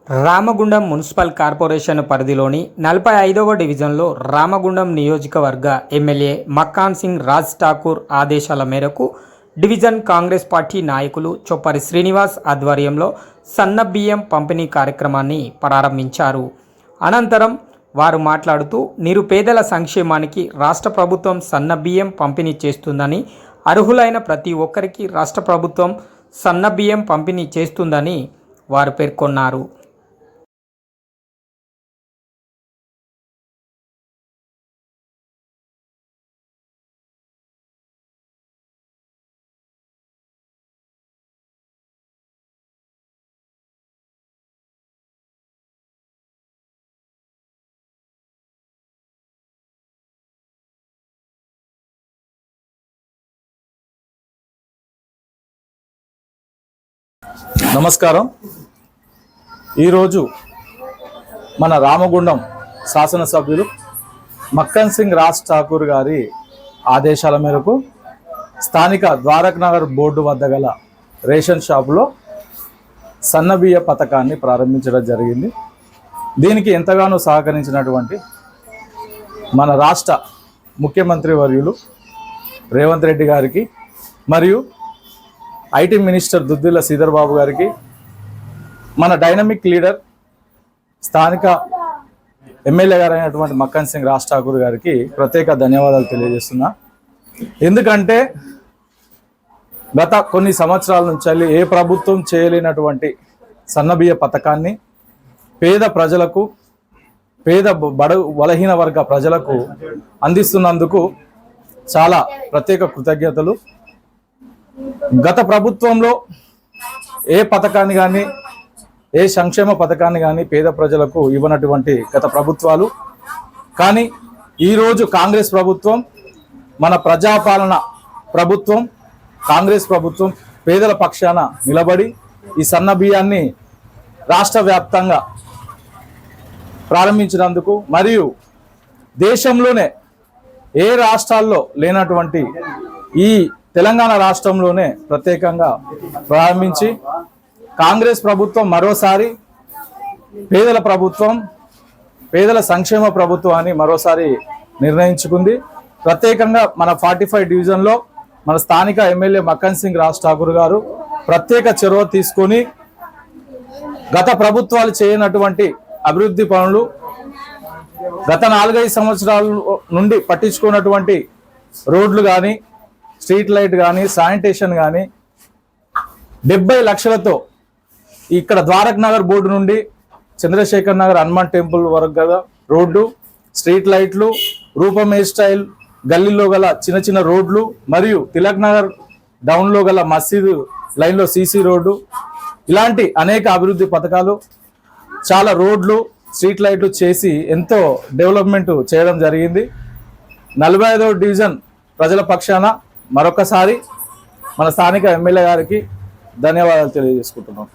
Ramagundam municipal corporation పరిధిలోని 45వ డివిజన్లో రామగుండం నియోజకవర్గ ఎమ్మెల్యే మక్కాన్ సింగ్ రాజ్ ఠాకూర్ ఆదేశాల మేరకు డివిజన్ కాంగ్రెస్ పార్టీ నాయకులు చొప్పరి శ్రీనివాస్ ఆధ్వర్యంలో సన్నబియ్యం పంపిణీ కార్యక్రమాన్ని ప్రారంభించారు. అనంతరం వారు మాట్లాడుతూ నిరుపేదల సంక్షేమానికి రాష్ట్ర ప్రభుత్వం సన్నబియ్యం పంపిణీ చేస్తుందని, అర్హులైన ప్రతి ఒక్కరికి రాష్ట్ర ప్రభుత్వం సన్నబియ్యం పంపిణీ చేస్తుందని వారు పేర్కొన్నారు. నమస్కారం. ఈరోజు మన రామగుండం శాసనసభ్యులు మక్కన్ సింగ్ రాజ్ ఠాకూర్ గారి ఆదేశాల మేరకు స్థానిక ద్వారక్ నగర్ బోర్డు వద్ద గల రేషన్ షాపులో సన్నబియ్య పథకాన్ని ప్రారంభించడం జరిగింది. దీనికి ఎంతగానో సహకరించినటువంటి మన రాష్ట్ర ముఖ్యమంత్రి వర్యులు రేవంత్ రెడ్డి గారికి మరియు ఐటీ మినిస్టర్ దుద్దిల్ల శ్రీధర్ బాబు గారికి, మన డైనమిక్ లీడర్ స్థానిక ఎమ్మెల్యే గారు అయినటువంటి మక్కన్ సింగ్ రాజ్ ఠాకూర్ గారికి ప్రత్యేక ధన్యవాదాలు తెలియజేస్తున్నా. ఎందుకంటే గత కొన్ని సంవత్సరాల నుంచి ఏ ప్రభుత్వం చేయలేనటువంటి సన్నబియ్య పథకాన్ని పేద ప్రజలకు, పేద బలహీన వర్గ ప్రజలకు అందిస్తున్నందుకు చాలా ప్రత్యేక కృతజ్ఞతలు. గత ప్రభుత్వంలో ఏ పథకాన్ని కానీ, ఏ సంక్షేమ పథకాన్ని కానీ పేద ప్రజలకు ఇవ్వనటువంటి గత ప్రభుత్వాలు, కానీ ఈరోజు కాంగ్రెస్ ప్రభుత్వం, మన ప్రజాపాలన ప్రభుత్వం, కాంగ్రెస్ ప్రభుత్వం పేదల పక్షాన నిలబడి ఈ సన్నబియ్యాన్ని రాష్ట్ర వ్యాప్తంగా ప్రారంభించినందుకు, మరియు దేశంలోనే ఏ రాష్ట్రాల్లో లేనటువంటి ఈ తెలంగాణ రాష్ట్రంలోనే ప్రత్యేకంగా ప్రారంభించి కాంగ్రెస్ ప్రభుత్వం మరోసారి పేదల ప్రభుత్వం, పేదల సంక్షేమ ప్రభుత్వం అని మరోసారి నిర్ణయించుకుంది. ప్రత్యేకంగా మన 45 డివిజన్లో మన స్థానిక ఎమ్మెల్యే మక్కన్ సింగ్ రాజ్ ఠాకూర్ గారు ప్రత్యేక చొరవ తీసుకొని గత ప్రభుత్వాలు చేయనటువంటి అభివృద్ధి పనులు, గత 4-5 సంవత్సరాల నుండి పట్టించుకున్నటువంటి రోడ్లు కానీ, స్ట్రీట్ లైట్ కానీ, శానిటేషన్ కానీ 70 లక్షలతో ఇక్కడ ద్వారక్ నగర్ బోర్డు నుండి చంద్రశేఖర్ నగర్ హనుమాన్ టెంపుల్ వరకు గల రోడ్డు, స్ట్రీట్ లైట్లు, రూపం హెయిర్ స్టైల్ గల్లీలో గల చిన్న చిన్న రోడ్లు, మరియు తిలక్ నగర్ డౌన్లో గల మసీదు లైన్లో సీసీ రోడ్డు, ఇలాంటి అనేక అభివృద్ధి పథకాలు, చాలా రోడ్లు, స్ట్రీట్ లైట్లు చేసి ఎంతో డెవలప్మెంట్ చేయడం జరిగింది. 45వ డివిజన్ ప్రజల పక్షాన మరొకసారి మన స్థానిక ఎమ్మెల్యే గారికి ధన్యవాదాలు తెలియజేసుకుంటున్నాం.